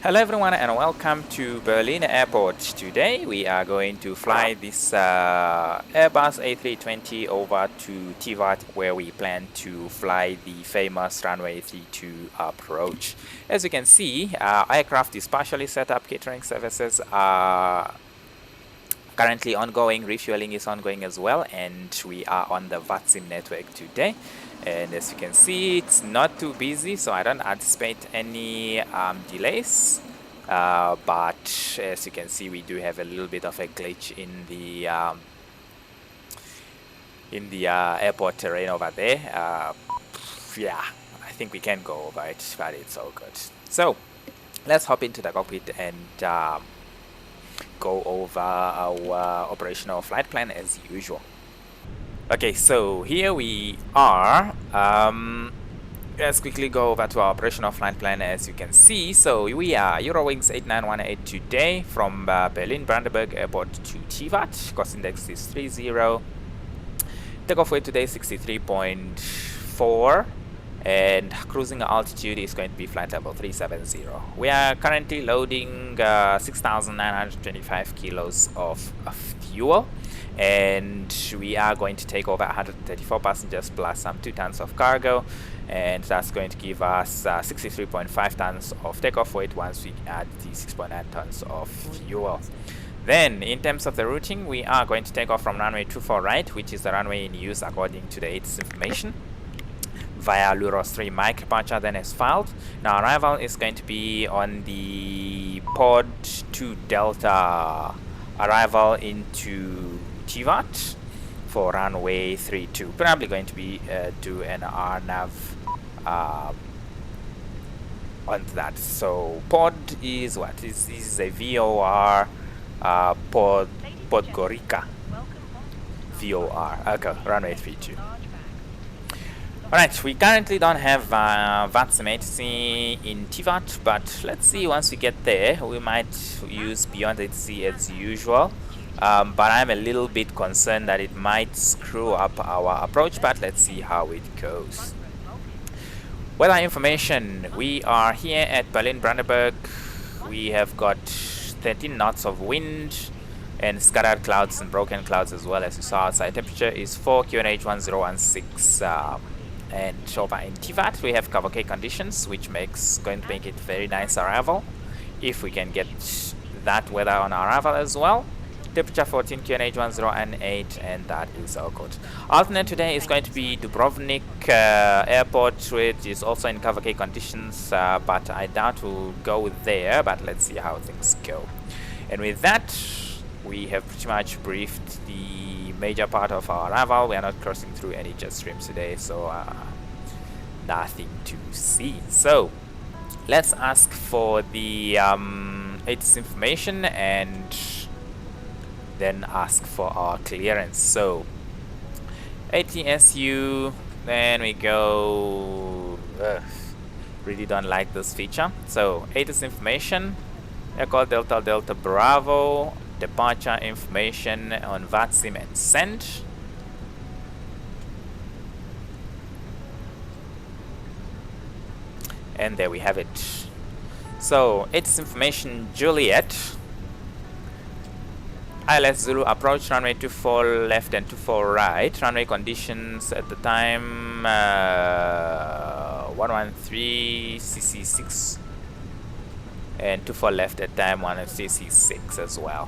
Hello everyone and welcome to Berlin Airport. Today we are going to fly this Airbus A320 over to Tivat, where we plan to fly the famous runway 32 approach. As you can see, aircraft is partially set up, catering services are currently ongoing, refueling is ongoing as well, and we are on the VATSIM network today. And as you can see, it's not too busy, so I don't anticipate any delays. But as you can see, we do have a little bit of a glitch in the airport terrain over there. Yeah, I think we can go over it, but it's all good. So let's hop into the cockpit and go over our operational flight plan as usual. Okay, so here we are. Let's quickly go over to our operational flight plan. As you can see, so we are Eurowings 8918 today from Berlin Brandenburg Airport to Tivat. Cost index is 30. Takeoff weight today is 63.4. And cruising altitude is going to be flight level 370. We are currently loading 6,925 kilos of fuel, and we are going to take over 134 passengers plus some 2 tons of cargo, and that's going to give us 63.5 tons of takeoff weight once we add the 6.9 tons of fuel. Then, in terms of the routing, we are going to take off from runway 24 right, which is the runway in use according to the ATIS information, via AORUS 3 mic departure, then as filed. Now arrival is going to be on the pod 2 Delta arrival into Tivat for runway 32. Probably going to be do an RNAV on that. So pod is what? This is a VOR Podgorica VOR. Okay, runway 32. Alright, we currently don't have VATSIM ATC in Tivat, but let's see, once we get there, we might use Beyond ATC as usual. But I'm a little bit concerned that it might screw up our approach, but let's see how it goes. Weather information, we are here at Berlin Brandenburg. We have got 13 knots of wind and scattered clouds and broken clouds as well. As you saw outside, temperature is 4 QNH 1016. And over in Tivat we have cavalcade conditions, which going to make it very nice arrival if we can get that weather on arrival as well. Temperature 14 QNH 1018, and that is all good. Alternate today is going to be Dubrovnik Airport, which is also in cavalcade conditions, but I doubt we'll go there, but let's see how things go. And with that, we have pretty much briefed the major part of our arrival. We are not crossing through any jet streams today, so nothing to see. So let's ask for the ATIS information and then ask for our clearance. So ATSU, then we go. Really don't like this feature. So ATIS information, Echo Delta Delta Bravo, departure information on VATSIM and send. And there we have it. So ATIS information Juliet, ILS Zulu approach, runway 24 left and 24 right. Runway conditions at the time 113 CC6 and 24 left at time 113 CC6 as well.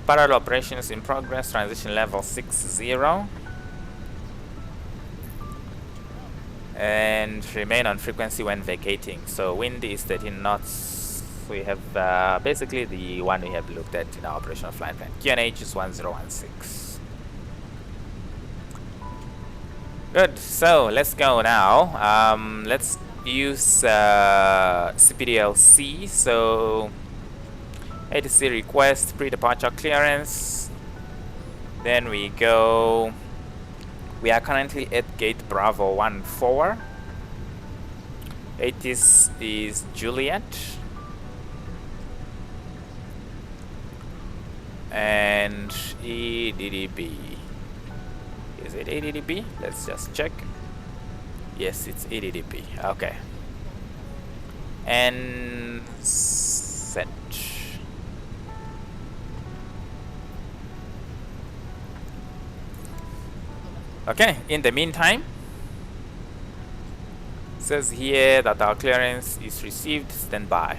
Parallel operations in progress, transition level 60. And remain on frequency when vacating. So wind is 13 knots. We have basically the one we have looked at in our operational flight plan. QNH is 1016. Good, so let's go now. Let's use CPDLC. So ATC request pre-departure clearance. Then we go. We are currently at gate Bravo 14. ATIS is Juliet. And EDDB. Is it EDDB? Let's just check. Yes, it's EDDB. Okay. and set. Okay, in the meantime, it says here that our clearance is received, stand by.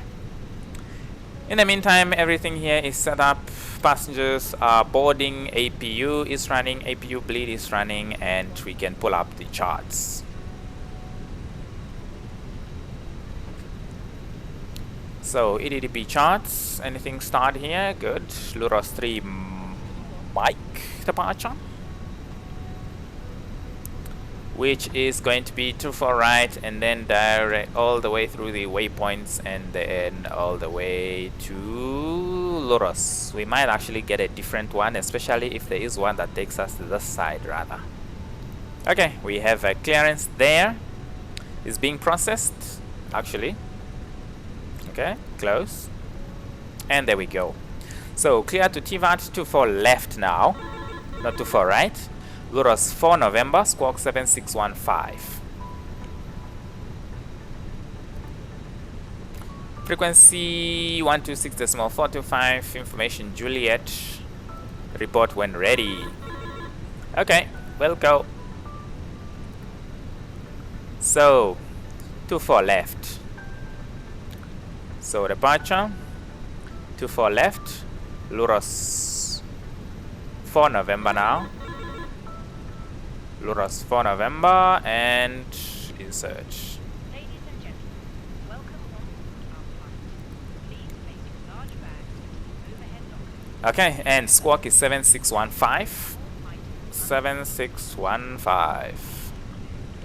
In the meantime, everything here is set up. Passengers are boarding, APU is running, APU bleed is running, and we can pull up the charts. So EDDB charts, anything start here? Good. Luros 3 Mike departure, which is going to be 24 right, and then direct all the way through the waypoints, and then all the way to Luros. We might actually get a different one, especially if there is one that takes us to this side rather. Okay, we have a clearance there. It's being processed actually. Okay, close, and there we go. So clear to Tivat, 24 left now, not 24 right. Luros 4 November, squawk 7615. Frequency 126.425, information Juliet. Report when ready. Okay, we'll go. So 24 left. So departure 24 left. Luros 4 November now. Luros 4 November and insert. Ladies and gentlemen, welcome on board our flight. Please place your large bags in the overhead locker. Okay, and squawk is 7615. 7615.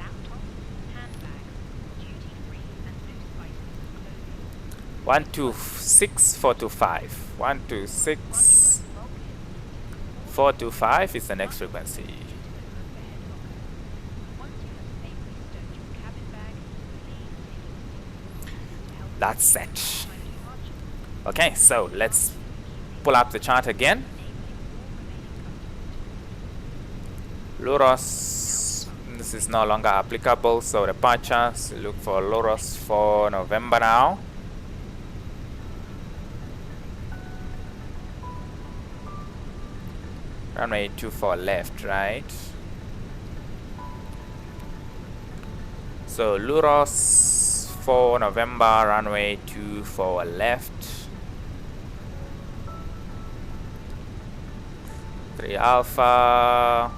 Laptops, handbags, duty-free and loose items. 126425. 126425 is the next frequency. That's set. Okay, so let's pull up the chart again. Luros, this is no longer applicable, so departure, so look for Luros for November now. Runway 24 left, right? So Luros 4 November, runway 24 left. 3 Alpha.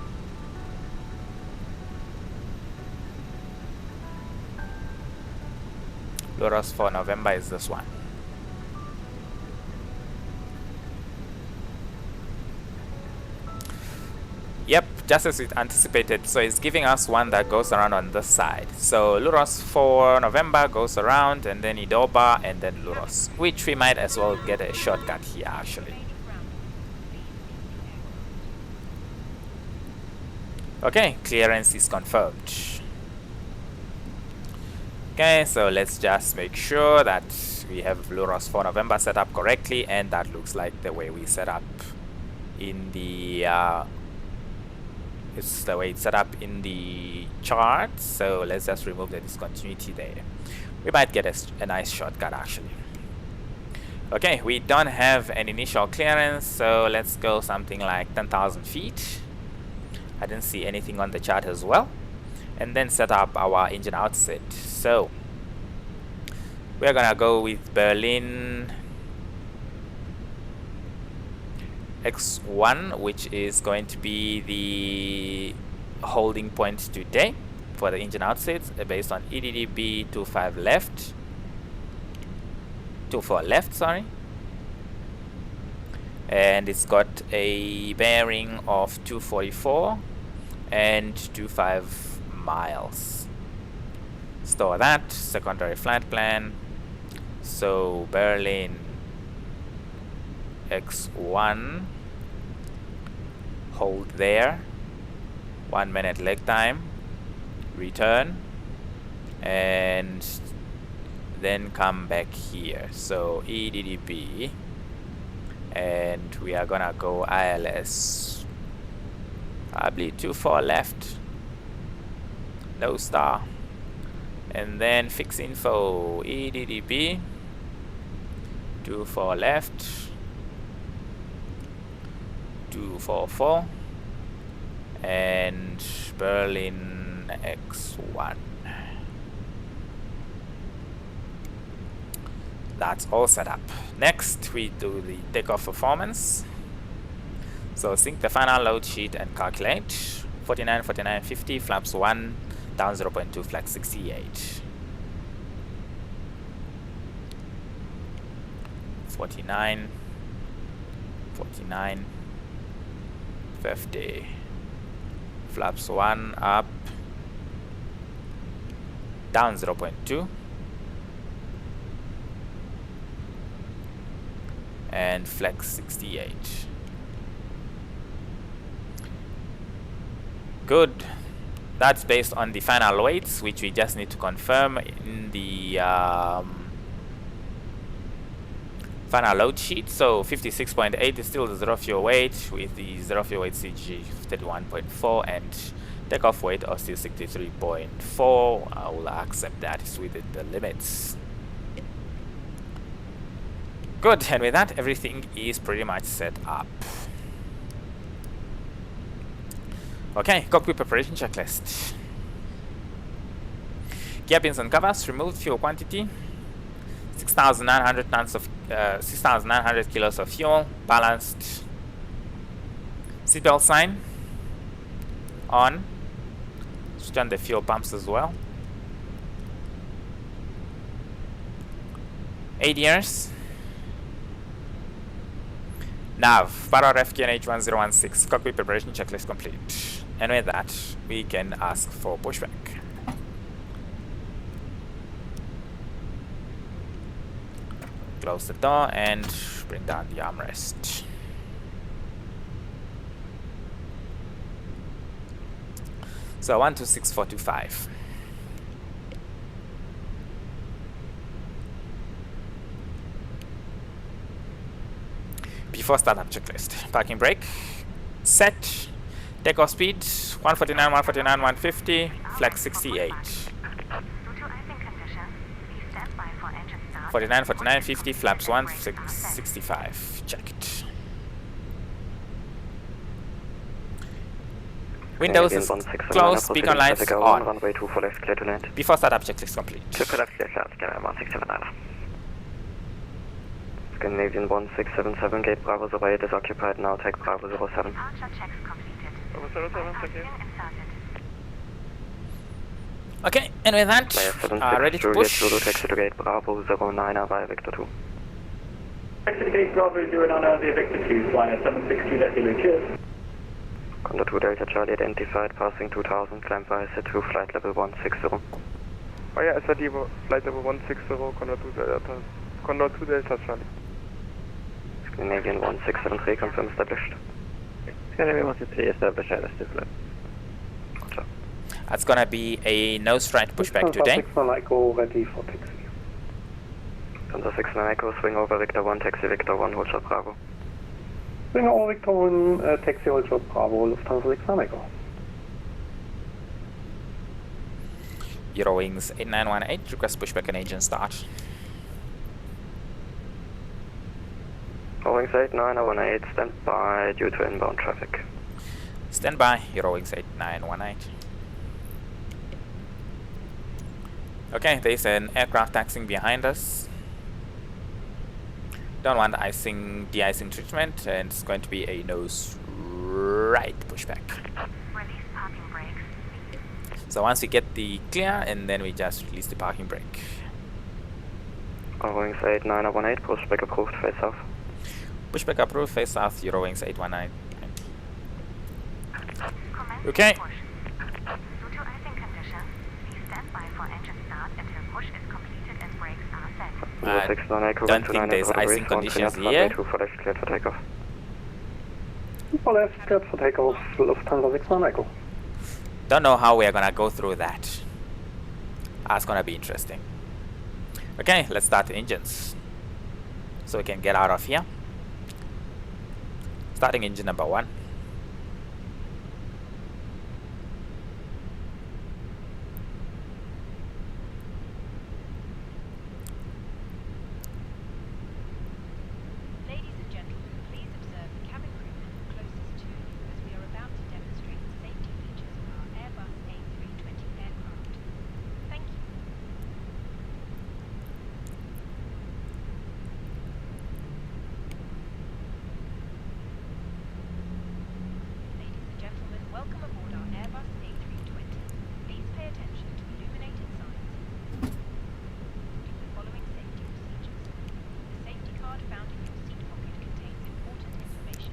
Luros 4 November is this one. Yep, just as we anticipated. So it's giving us one that goes around on this side. So Luros 4 November goes around, and then Idoba, and then Luros, which we might as well get a shortcut here actually. Okay, clearance is confirmed. Okay, so let's just make sure that we have Luros 4 November set up correctly, and that looks like the way we set up in the it's the way it's set up in the chart. So let's just remove the discontinuity there. We might get a nice shortcut actually. Okay, we don't have an initial clearance, so let's go something like 10,000 feet. I didn't see anything on the chart as well. And then set up our engine outset. So we're gonna go with Berlin X1, which is going to be the holding point today for the engine outset, based on EDDB 25 left, 24 left, sorry. And it's got a bearing of 244 and 25 miles. Store that, secondary flight plan. So Berlin X1, hold there, 1 minute leg time, return, and then come back here. So EDDB, and we are gonna go ILS, probably 24 left, no star, And then fix info EDDB 24 left 244 and Berlin X1. That's all set up. Next we do the takeoff performance. So sync the final load sheet and calculate 49, 49, 50, flaps 1, down 0.2, flag 68. 49, 49, 50, flaps 1 up, down 0.2, and flex 68. Good. That's based on the final weights, which we just need to confirm in the final load sheet. So 56.8 is still the zero fuel weight with the zero fuel weight CG 31.4 and takeoff weight of still 63.4. I will accept that it's within the limits. Good, and with that everything is pretty much set up. Okay, cockpit preparation checklist. Gear pins and covers removed. Fuel quantity 6,900 tons of 6,900 kilos of fuel balanced. Seatbelt sign on. Switch on the fuel pumps as well. ADRs. Nav, Power FQNH 1016, cockpit preparation checklist complete. And with that, we can ask for pushback. Close the door and bring down the armrest. So 126425. Before startup checklist. Parking brake set. Takeoff speed 149, 149, 150. Flex 68. 49, 49, 50. Flaps 1, 65. Checked. Windows is closed. Beacon lights on. Runway 24 left, clear to land. Before startup checklist complete. Scandinavian 1677, gate Bravo 08 is occupied now, take Bravo 07. Archer checks completed. Bravo 07, thank you. Inserted. Okay, and with that, ready to push. Zulu taxi to gate Bravo 09 via Victor 2. Taxi to gate Bravo 09 via Victor 2, flying at 760, that's Zulu, cheers. Condor 2 Delta Charlie identified, passing 2000, climb via Z2, flight level 160. Oh yeah, SRD flight level 160, Condor 2 Delta Charlie. Scandinavian 1673, confirm established. Scandinavian 163, established, flight. Roger. That's gonna be a nose right pushback today. 61 Echo, ready for taxi. Thunder 69 Echo, swing over Victor 1, taxi Victor 1, hold shot Bravo. Swing over Victor 1, taxi hold shot Bravo, Lufthansa 69 Echo. Eurowings 8918, request pushback and engine start. Eurowings 8918, stand by due to inbound traffic. Stand by, Eurowings 8918. Okay, there's an aircraft taxiing behind us. Don't want de-icing treatment, and it's going to be a nose right pushback. Release parking brakes. So once we get the clear, and then we just release the parking brake. Eurowings 8918, pushback approved, face south. Pushback approved, face south, Eurowings 819. Commence Okay. push. Due to icing conditions, please stand by for engine start until push is completed and brakes are set. 69 Echo, don't think there's icing conditions here. 2 for left, cleared for takeoff. For left, cleared for takeoff, Lufthansa 69 Echo. Don't know how we're gonna go through that. That's gonna be interesting. Okay, let's start the engines so we can get out of here. Starting engine number 1.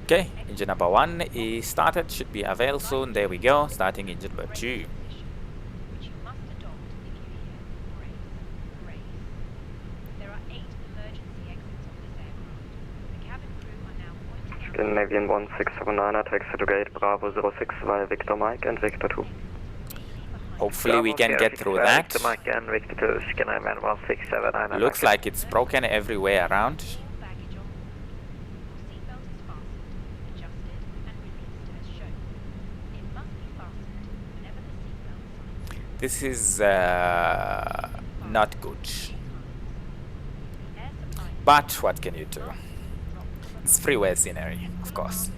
Okay, engine number 1 is started, should be available soon. There we go, starting engine number 2. Which you must adopt if you hear brace, brace. There are 8 emergency exits on this aircraft. The cabin crew are now pointing out Navian 1679, taxi to gate Bravo 06 via Victor Mike and Victor 2. Hopefully we can get through that. Victor Mike and Victor 2, scan Navian 1679. Looks like it's broken everywhere around. all baggage on board. Your seatbelt is fastened, adjusted and released as shown. It must be fastened whenever the seatbelt sign. This is not good. Air supply But what can you do? It's freeway scenery, of course.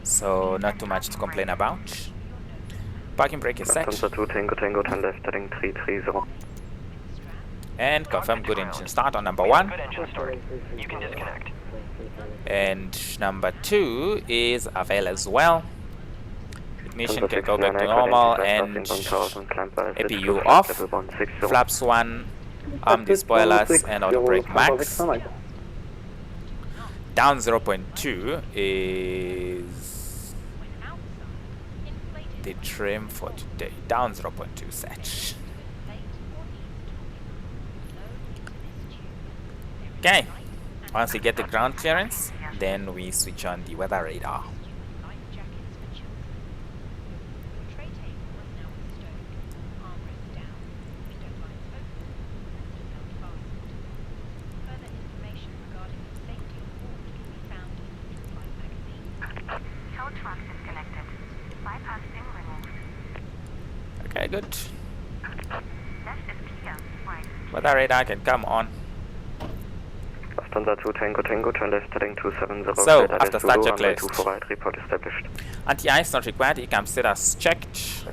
So not too much to complain about. Parking brake is set. Lufthansa 2 Tango Tango 10 left heading 330. And confirm good engine start on number 1. Good engine start. You can disconnect. And number 2 is available as well. Ignition can go back to normal and APU off. Flaps 1, arm the spoilers and auto brake max. Down 0.2 is the trim for today. Down 0.2 set. Okay, once we get the ground clearance, then we switch on the weather radar. life jackets for children. Your tray table is now stowed. Armrest down. Window blinds open. Seatbelt fastened. Further information regarding your safety on board can be found in the in-flight magazine. Tow truck disconnected. Bypass pin removed. Okay, good. Left is clear. Right. Weather radar can come on. Lufthansa 2 Tango Tango, turn left heading 270. So, Delta after Zulu, start runway checklist. 24 right, report established. Anti-ice not required, ECAM status checked.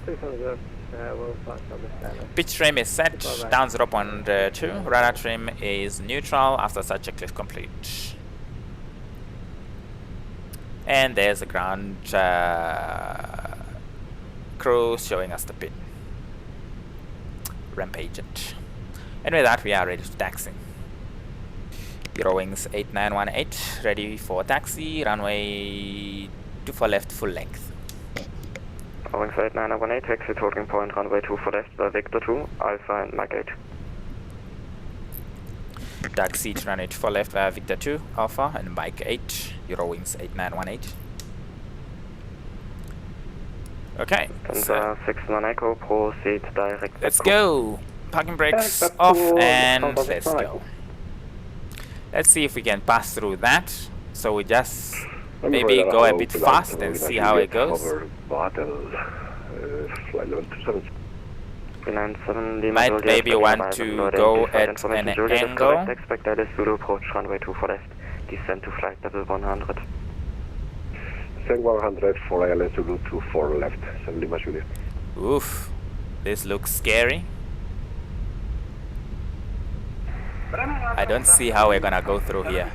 Pitch trim is set, down 0.2. Radar trim is neutral after such checklist complete. And there's the ground crew showing us the pin. Ramp agent. And with that we are ready to taxi. Eurowings 8918, ready for taxi, runway 24 left, full length. Eurowings 8918, taxi talking point, runway 24 left by Victor 2, Alpha and Mike 8. Taxi to runway 24 left via Victor 2, Alpha and Mike 8, Eurowings 8918. Okay, so Lufthansa 61 Echo, proceed direct. let's go. Parking brakes off and let's go. Let's see if we can pass through that. So we just maybe go a bit fast and see how it goes. Might maybe want to go at an angle. Expect Alice Zulu approach runway 24 left. Descend to flight level 100. Send 100 for Alice Zulu 24 left. 7 Lima Juliet. Oof, this looks scary. I don't see how we're gonna go through here,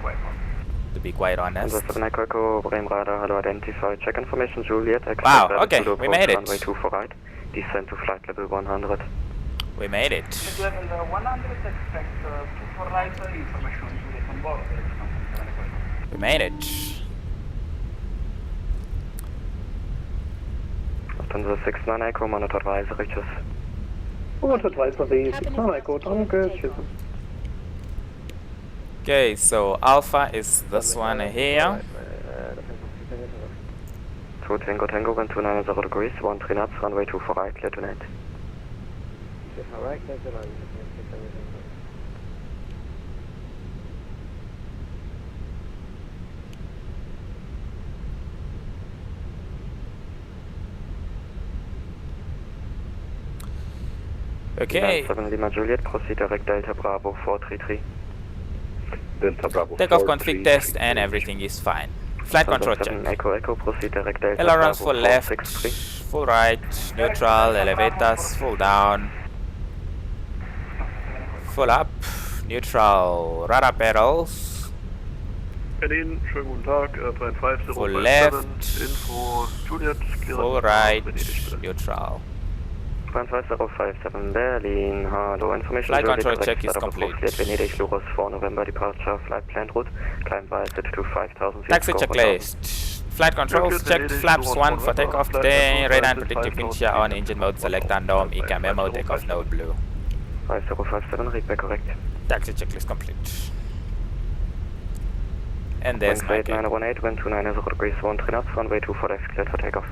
to be quite honest. Hello, identify. Check information, Juliet. Wow, okay, we made it. Runway 24 right. Descend to flight level 100. We made it. Level 100, expect 24 right, information on Juliet on board. We made it. Lufthansa 69 Echo, monitor advisory, tschüss. Monitor advisory, 69 Echo, danke, tschüss. Okay, so Alpha is this one here. 2 Tango Tango, wind 290 degrees, 13 knots, runway 24 right, clear to land. Okay, 7 Lima Juliet, proceed direct Delta Bravo 433. Delta Bravo. takeoff config test and everything is fine. Flight control check. Echo Echo, proceed direct Delta Ailerons Bravo full left, 463. full right, neutral, elevators, full down, full up, neutral, radar pedals, Berlin, schönen guten Tag, 350 full left, Info, Juliet, clear full right, neutral. 15057 Berlin, hello, information Flight Juliet, control correct, check is start of complete. Flight Venedig, Luros 4 November, departure, flight planned route, climb via set to 5000 feet, Taxi score 1000. checklist. Flight controls checked. Flaps 1 for takeoff today. Radar and predictive wind shear on. Engine mode select unknown. ECA memo. Takeoff node blue. 5057, read back correct. Taxi checklist complete. And there's my gate. 918, wind 290 degrees 13 knots, runway 24 left, cleared for takeoff.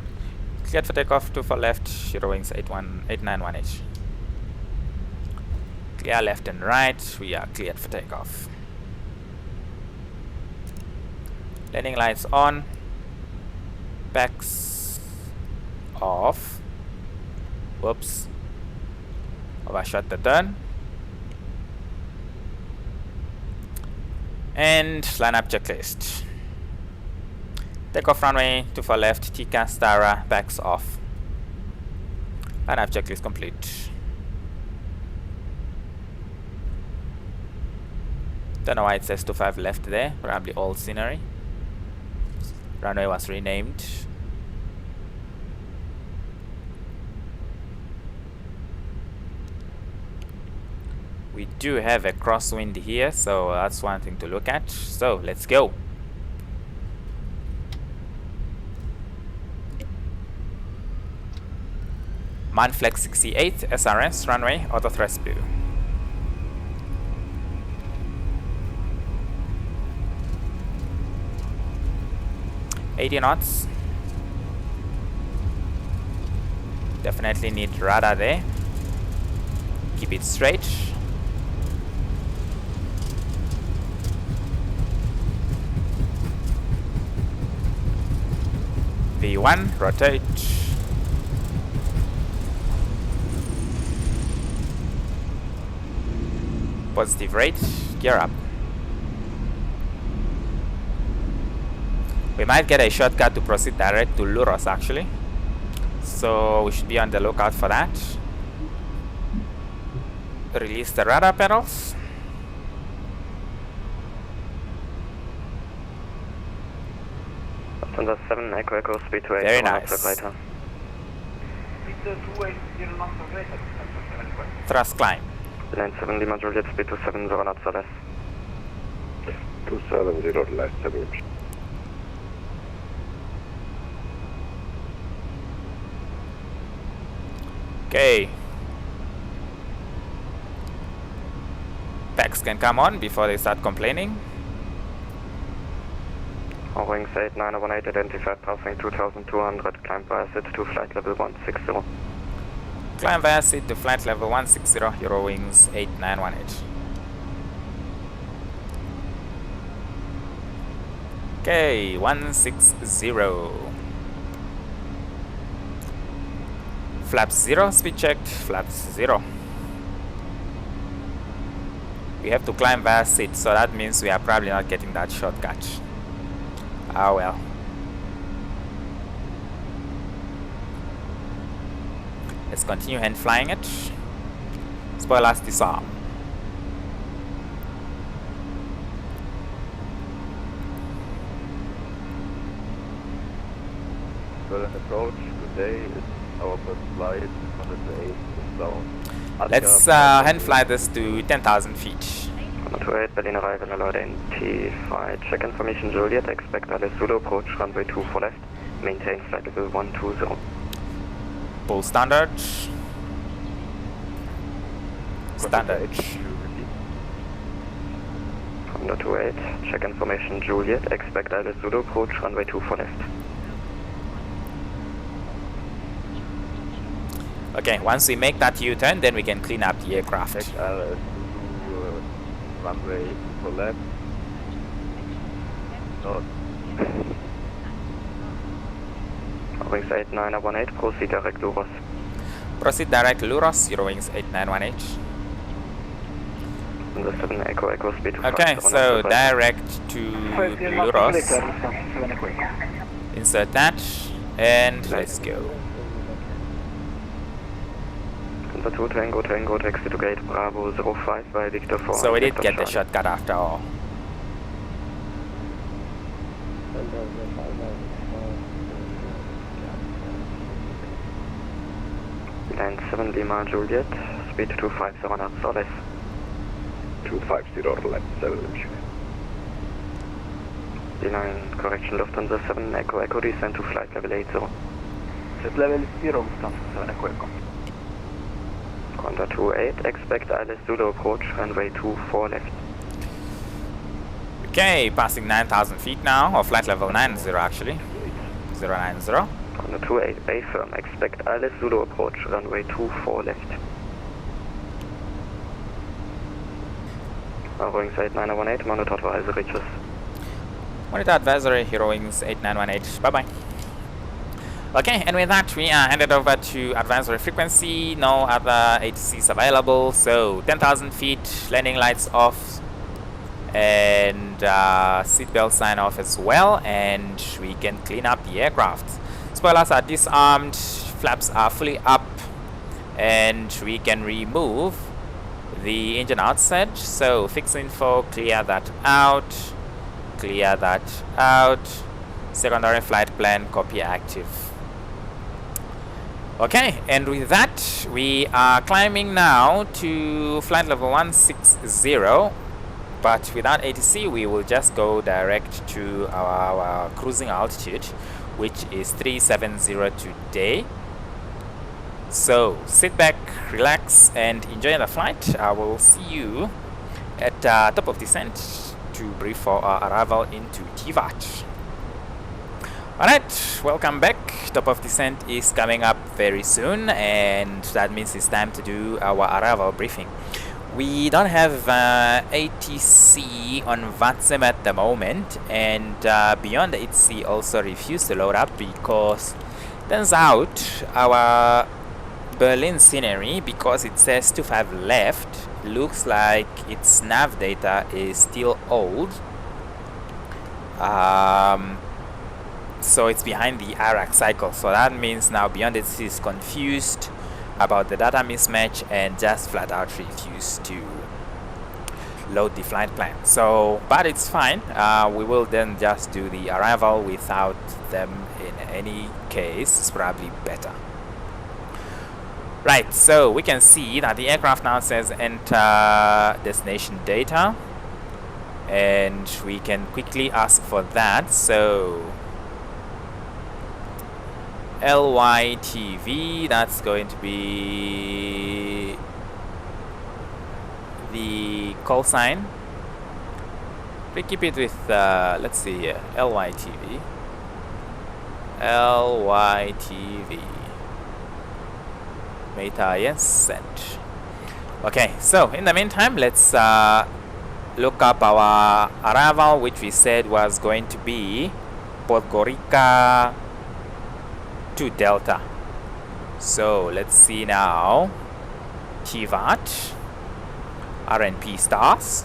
Cleared for takeoff, 24 left, 0 wings 891H. Clear left and right, we are cleared for takeoff. Landing lights on. Backs off. Whoops. Overshot the turn. And lineup checklist. Takeoff runway 24 left, TCA Stara, backs off. Lineup checklist complete. Don't know why it says 25 left there, probably old scenery. Runway was renamed. We do have a crosswind here, so that's one thing to look at. So let's go. Manflex 68 SRS runway auto thrust blue. $80 knots. Definitely need radar there. Keep it straight. V1, rotate. Positive rate, gear up. We might get a shortcut to proceed direct to Luros actually. So we should be on the lookout for that. Release the radar pedals. Thunder 7, Echo Echo, speed to 8, very nice. Thrust climb. Land 7, Lima Juliet, speed to 7, 0 knots or less. 270 less 7. Okay. Packs can come on before they start complaining. Wings 8918, identified passing 2200, climb via set to flight level 160. Climb via seat to flight level 160, Euro wings 8918. Okay, 160. Flaps 0, speed checked, flaps 0. We have to climb via seat, so that means we are probably not getting that shortcut. Ah well. Let's continue hand flying it. Spoilers disarm. Berlin approach, today is our first flight, 108 is down. Let's hand fly this to 10,000 feet. 128, Berlin arrival allowed Tivat. Check information Juliet, expect Alice Zulu approach runway 24 left, maintain flight level 120. Pull standard. Standard. 128, check information Juliet, expect Alice Zulu approach runway 24 left. Okay, once we make that U-turn, then we can clean up the aircraft. Check Alice Zulu, runway for left. North. Wings 8918, proceed direct Luros. Proceed direct Luros, Euro wings 8918. Thunder 7, Echo Echo, speed to Okay, so direct to Luros. Insert that, and let's go. Thunder 2, Tango Tango, taxi to gate Bravo 05 by Victor 4. So we did get the shortcut after all. Land 7 Lima Juliet, speed 250 knots or less. 250 left 7. D9, correction, Lufthansa 7 Echo Echo, descend to flight level 80. Set level 0, Lufthansa 7 Echo Echo. Contour 28, expect ILS Zulu approach, runway 24 left. Okay, passing 9,000 feet now, or flight level 90 actually. 090. Contour 28, Bay firm, expect ILS Zulu approach, runway 24 left. AORUS 8918, monitor advisory, tschüss. Monitor advisory, Heroings 8918, bye bye. Okay, and with that we are handed over to advisory frequency, no other ATCs available, so 10,000 feet, landing lights off, and seatbelt sign off as well, and we can clean up the aircraft. Spoilers are disarmed, flaps are fully up, and we can remove the engine outside. So fix info, clear that out, clear that out, secondary flight plan, copy active. Okay, and with that we are climbing now to flight level 160, but without ATC we will just go direct to our cruising altitude, which is 370 today. So sit back, relax, and enjoy the flight. I will see you at top of descent to brief for our arrival into Tivat. Alright, welcome back. Top of descent is coming up very soon, and that means it's time to do our arrival briefing. We don't have ATC on VATSIM at the moment, and Beyond the ATC also refused to load up because turns out our Berlin scenery, because it says 25 left, looks like its nav data is still old. So it's behind the RX cycle, so that means now Beyond ATC is confused about the data mismatch and just flat out refuse to load the flight plan. So, but it's fine, we will then just do the arrival without them in any case. It's probably better. Right, so we can see that the aircraft now says enter destination data, and we can quickly ask for that. So LYTV, that's going to be the call sign. We keep it with let's see here, LYTV. Meta, yes, sent. Okay, so in the meantime, let's look up our arrival, which we said was going to be Podgorica to Delta. So let's see now. Tivat, RNP stars,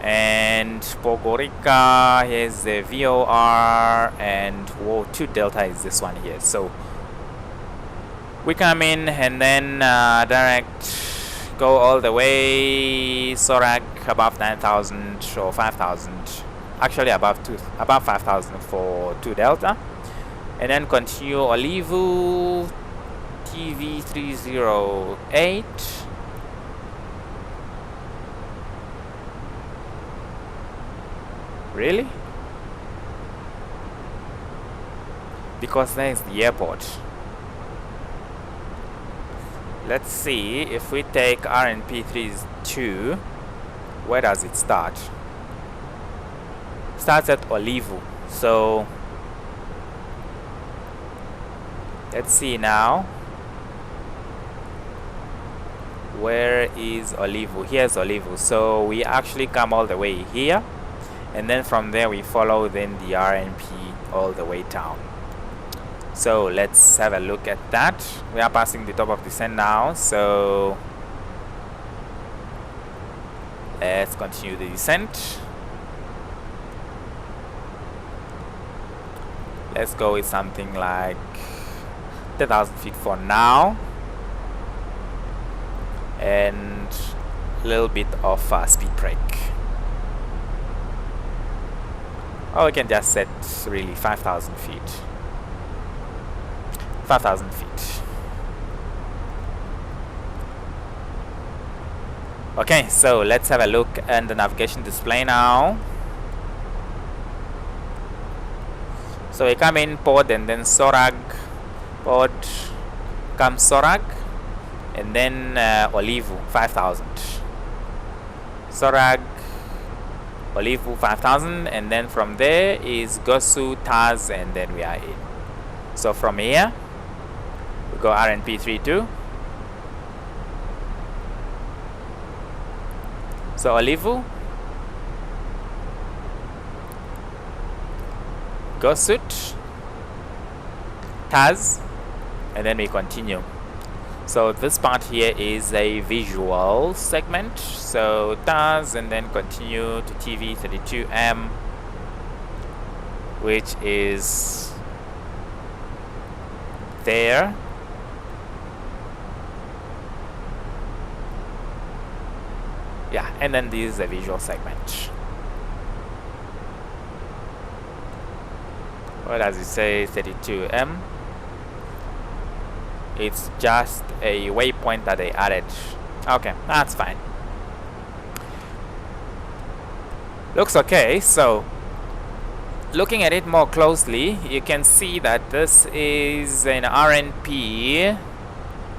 and Podgorica, here's the VOR, and whoa, to Delta is this one here. So we come in and then direct go all the way Sorag above 9,000 or 5,000, actually above 5,000 for 2 Delta, and then continue Olivu TV308, really? Because there is the airport. Let's see if we take RNP32, where does it start? Starts at Olivu. So let's see now. Where is Olivu? Here's Olivu. So we actually come all the way here, and then from there we follow then the RNP all the way down. So let's have a look at that. We are passing the top of descent now, so let's continue the descent. Let's go with something like 10,000 feet for now, and a little bit of speed brake. Or we can just set really 5,000 feet. 5,000 feet. Okay, so let's have a look at the navigation display now. So we come in port and then Sorag, port, comes Sorag, and then Olivu 5,000. Sorag, Olivu 5,000, and then from there is Gosu, Taz, and then we are in. So from here, we go RNP32. So Olivu, Gosut, Taz, and then we continue. So this part here is a visual segment. So Taz, and then continue to TV32M, which is there. Yeah, and then this is a visual segment. What does it say? 32M. It's just a waypoint that they added. Okay, that's fine. Looks okay. So looking at it more closely, you can see that this is an RNP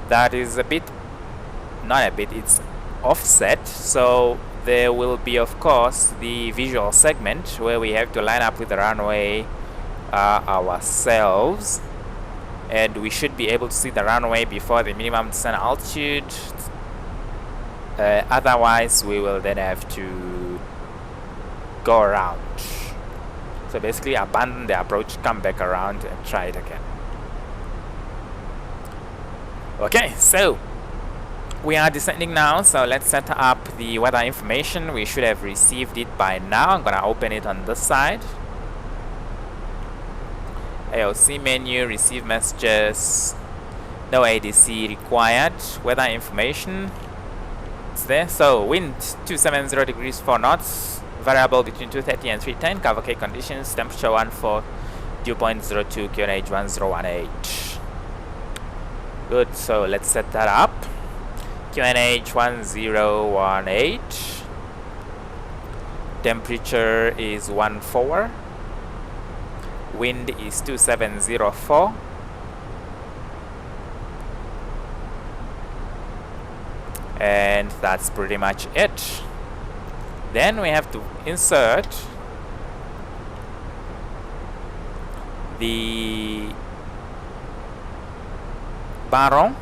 that is a bit, not a bit, it's offset. So there will be, of course, the visual segment where we have to line up with the runway ourselves, and we should be able to see the runway before the minimum descent altitude. Otherwise we will then have to go around. So basically abandon the approach, come back around and try it again. Okay, so we are descending now, so let's set up the weather information. We should have received it by now. I'm gonna open it on this side. AOC menu, receive messages, no ADC required. Weather information, it's there. So wind 270 degrees 4 knots, variable between 230 and 310, cover K conditions, temperature 14, dew point 02, QNH 1018. Good, so let's set that up. QNH 1018, temperature is 14, wind is 2704, and that's pretty much it. Then we have to insert the baron,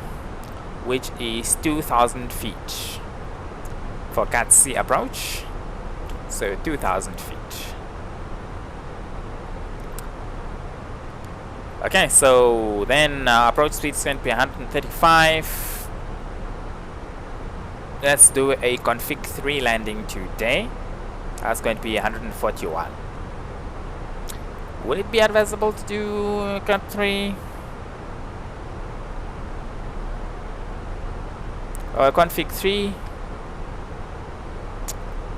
which is 2,000 feet for Cat C approach. So 2,000 feet. Okay, so then approach speed is going to be 135. Let's do a config 3 landing today. That's going to be 141. Would it be advisable to do Cat 3? Or config 3?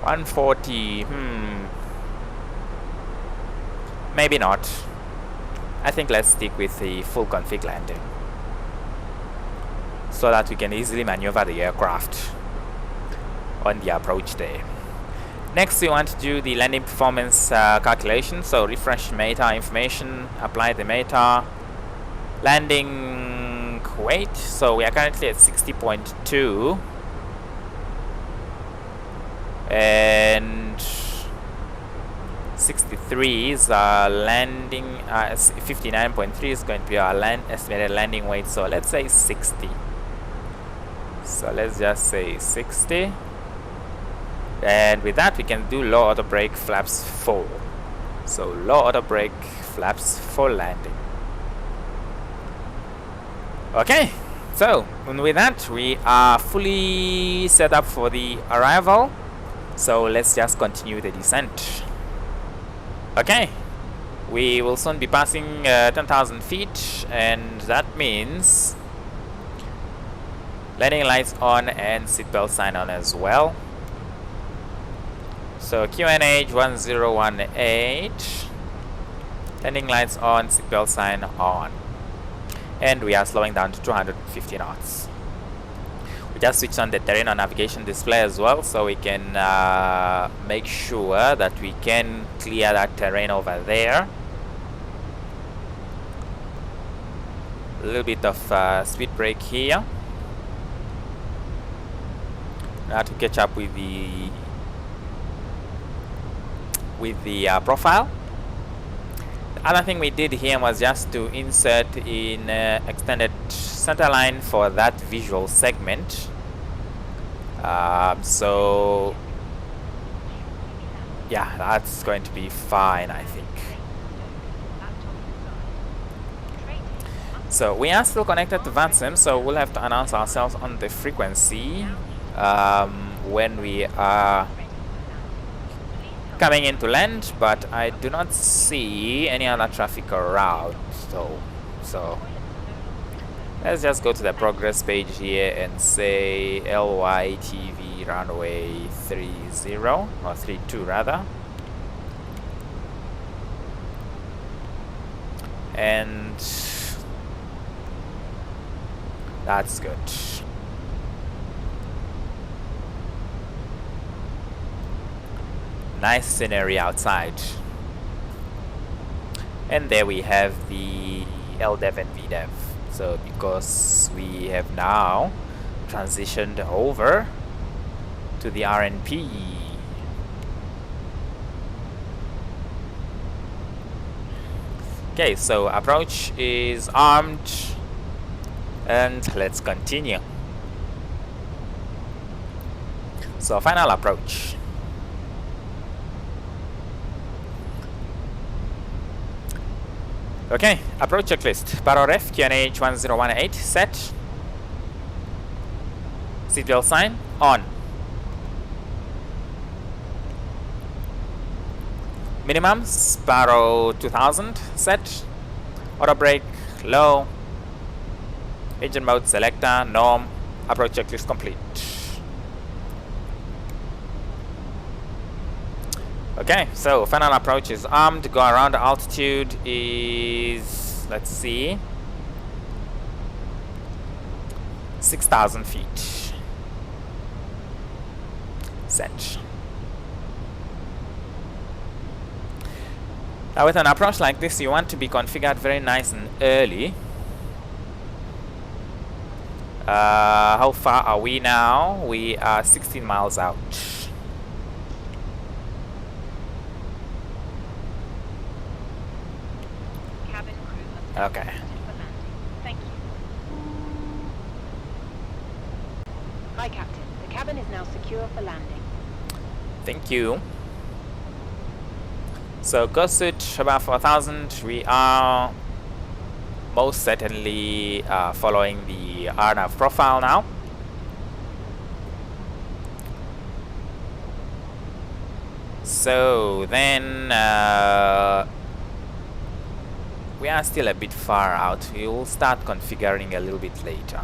140. Maybe not. I think let's stick with the full config landing, so that we can easily maneuver the aircraft on the approach there. Next, we want to do the landing performance calculation. So refresh META information, apply the META landing weight. So we are currently at 60.2, and 63 is our landing. 59.3 is going to be our estimated landing weight. So let's say 60. So let's just say 60. And with that, we can do low auto brake flaps full. So low auto brake flaps full landing. Okay, so with that, we are fully set up for the arrival. So let's just continue the descent. Okay, we will soon be passing 10,000 feet, and that means landing lights on and seatbelt sign on as well. So QNH 1018, landing lights on, seatbelt sign on. and we are slowing down to 250 knots. We just switched on the terrain on navigation display as well, so we can make sure that we can clear that terrain over there. A little bit of speed brake here. Now to catch up with the profile. The other thing we did here was just to insert in extended center line for that visual segment. So yeah, that's going to be fine, I think. So we are still connected to VATSIM, so we'll have to announce ourselves on the frequency when we are coming into land, but I do not see any other traffic around. So let's just go to the progress page here and say LYTV runway 30 or 32 rather, and that's good. Nice scenery outside. And there we have the LDEV and VDEV. So because we have now transitioned over to the RNP. Okay, so approach is armed, and let's continue. So final approach. Okay, approach checklist. Baro ref, QNH 1018, set. Seatbelt sign, on. Minimum, Sparrow 2000, set. Auto brake, low. Engine mode selector, norm. Approach checklist complete. Okay, so final approach is armed. Go around. Altitude is, let's see, 6,000 feet. Set. Now with an approach like this, you want to be configured very nice and early. How far are we now? We are 16 miles out. Okay. Thank you. Hi, Captain. The cabin is now secure for landing. Thank you. So, ghost suit about 4,000. We are most certainly following the RNAV profile now. So then we are still a bit far out. We will start configuring a little bit later.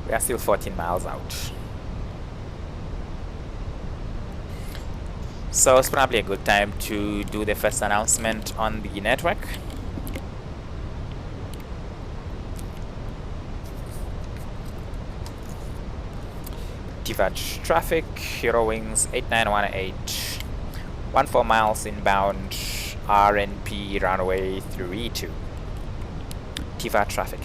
We are still 14 miles out. So it's probably a good time to do the first announcement on the network. Tivat traffic, Hero Wings 8918, 14 miles inbound, RNP runway 32. Tivat traffic.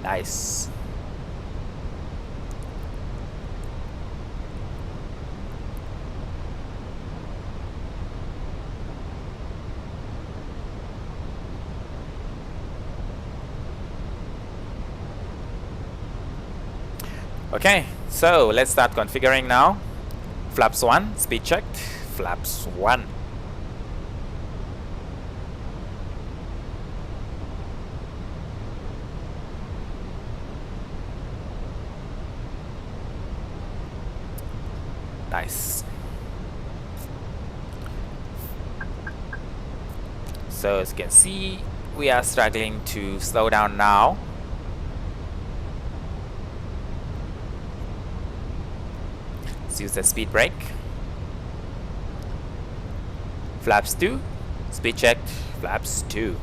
Nice. Okay, so let's start configuring now. Flaps 1, speed checked. Flaps 1. Nice. So as you can see, we are struggling to slow down now. Let's use the speed brake. Flaps 2, speed checked, flaps 2.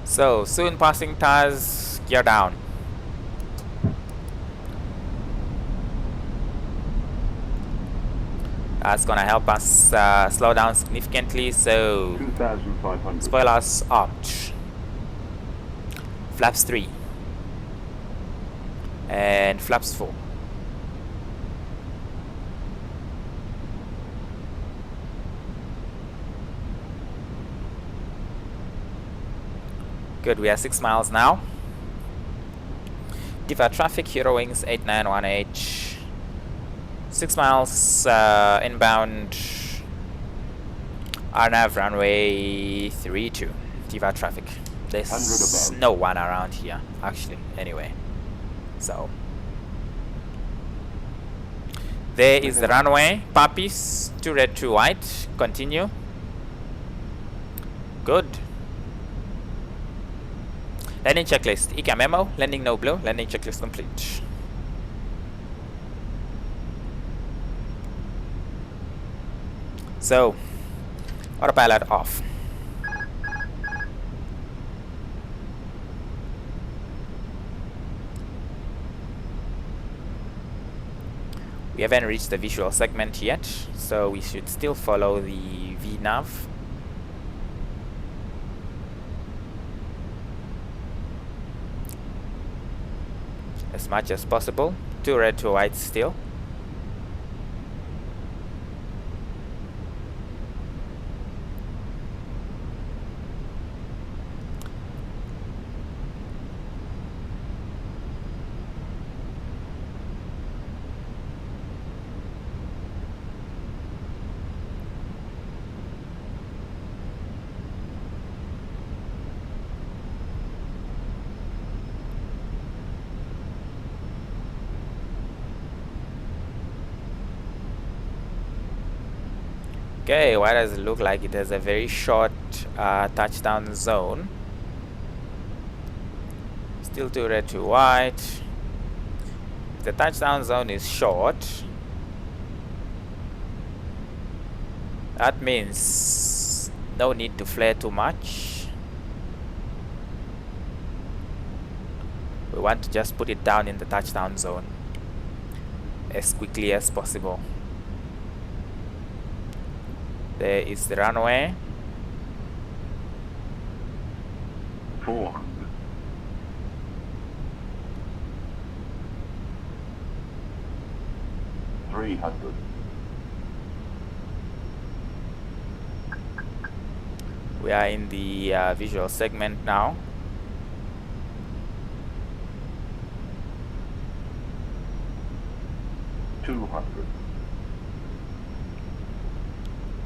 So soon passing tires, gear down. That's gonna help us slow down significantly. So 2,500. spoilers armed. Flaps 3 and flaps 4. Good, we are 6 miles now. Tivat traffic, Hero Wings 8918. 6 miles inbound. RNAV runway 32. Tivat traffic. There's no one around here, actually, anyway. So there is the runway. Puppies, 2 red, 2 white. Continue. Good. Landing checklist. ECA memo. Landing no blow. Landing checklist complete. So autopilot off. We haven't reached the visual segment yet, so we should still follow the VNav. As much as possible. 2 red, 2 white still. Okay, why does it look like it has a very short touchdown zone? Still 2 red, 2 white. If the touchdown zone is short, that means no need to flare too much. We want to just put it down in the touchdown zone as quickly as possible. There is the runway. 400. 300. We are in the visual segment now.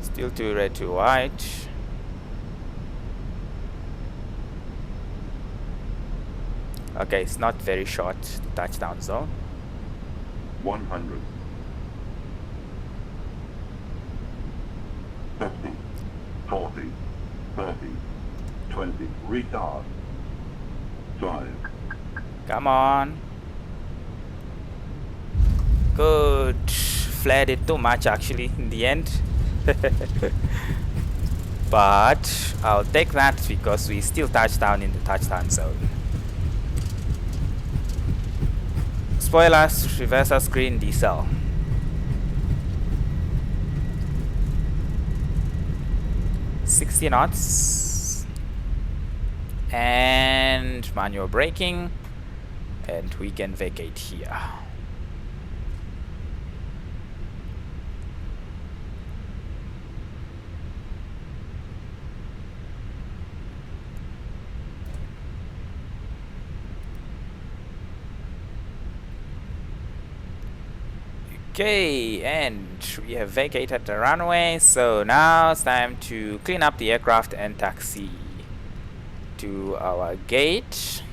Still 2 red, 2 white. Okay, it's not very short, the touchdown zone. 100. 50. 40. 30. 20. Retard. 5. Come on. Good. Flared it too much actually in the end. But I'll take that because we still touch down in the touchdown zone. Spoilers, reverser screen, diesel. $60 knots. And manual braking. And we can vacate here. Okay, and we have vacated the runway, so now it's time to clean up the aircraft and taxi to our gate.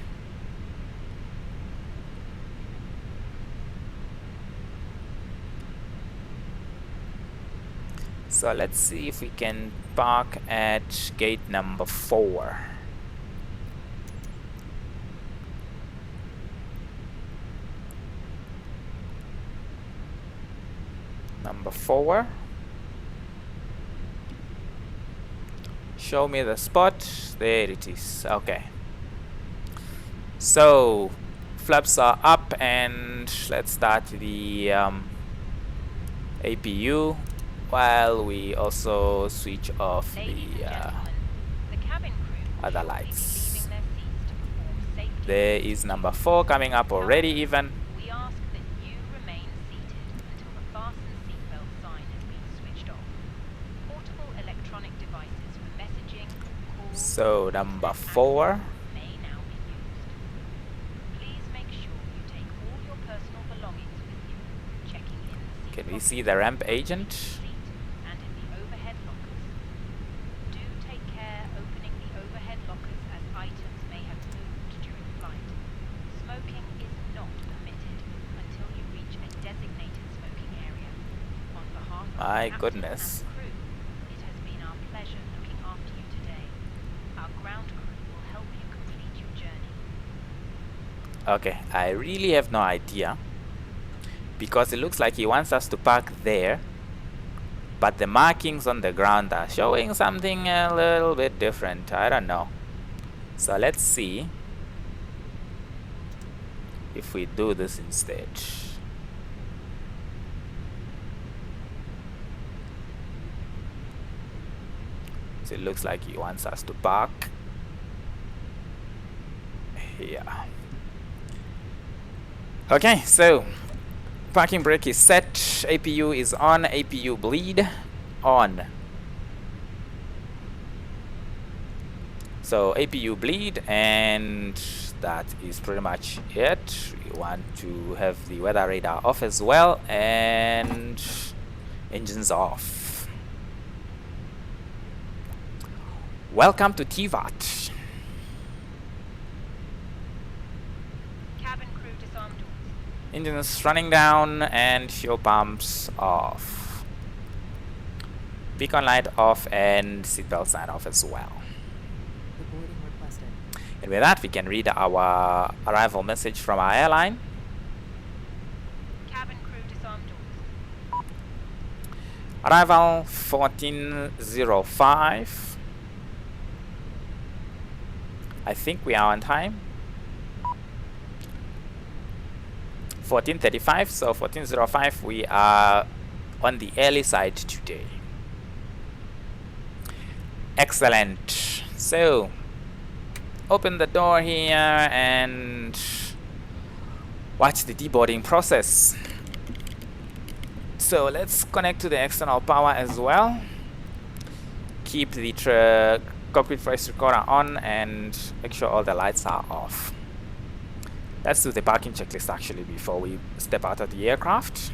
So let's see if we can park at gate number 4. Number 4. Show me the spot. There it is. Okay. So flaps are up, and let's start the APU while we also switch off the other lights. There is number 4 coming up already even. We ask that you remain seated until the fasten seatbelt sign has been switched off. Portable electronic devices for messaging, calls, So number 4. may now be used. Please make sure you take all your personal belongings with you, checking in the seat Can we pockets see the ramp seat agent? and in the overhead lockers. Do take care opening the overhead lockers as items may have moved during flight. Smoking is not permitted until you reach a designated smoking area. On behalf of My the captain goodness. and crew, it has been our pleasure looking after you today. Our ground crew will help you complete your journey. Okay, I really have no idea, because it looks like he wants us to park there, but the markings on the ground are showing something a little bit different. I don't know. So let's see if we do this instead. So it looks like he wants us to park here. Okay, so parking brake is set, APU is on, APU bleed on. So APU bleed, and that is pretty much it. We want to have the weather radar off as well, and engines off. Welcome to Tivat. Cabin crew disarm doors. Engines running down and fuel pumps off. Beacon light off and seatbelt sign off as well. And with that, we can read our arrival message from our airline. Cabin crew disarm doors. Arrival 14:05. I think we are on time. 14:35, so 14:05 we are on the early side today. Excellent. So open the door here and watch the deboarding process. So let's connect to the external power as well. Keep the cockpit voice recorder on and make sure all the lights are off. Let's do the parking checklist actually before we step out of the aircraft.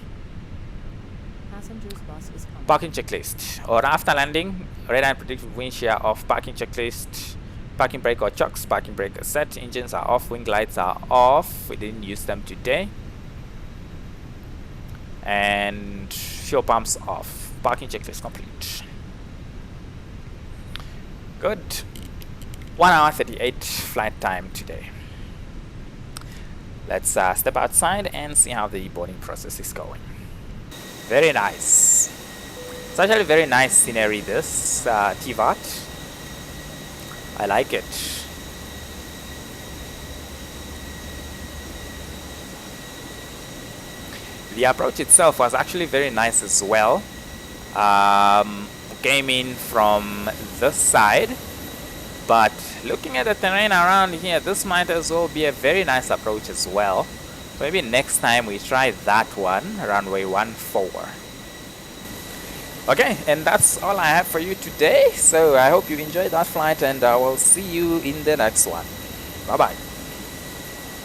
Passengers bus is coming. Parking checklist. Or after landing, radar and predictive wind shear off. Parking checklist. Parking brake or chocks. Parking brake is set. Engines are off. Wing lights are off. We didn't use them today. And fuel pumps off. Parking checklist complete. Good. 1 hour 38 flight time today. Let's step outside and see how the boarding process is going. Very nice. It's actually very nice scenery, this Tivat. I like it. The approach itself was actually very nice as well. Came in from this side, but looking at the terrain around here, this might as well be a very nice approach as well. Maybe next time we try that one, runway 14. Okay, and that's all I have for you today. So I hope you enjoyed that flight, and I will see you in the next one. Bye bye.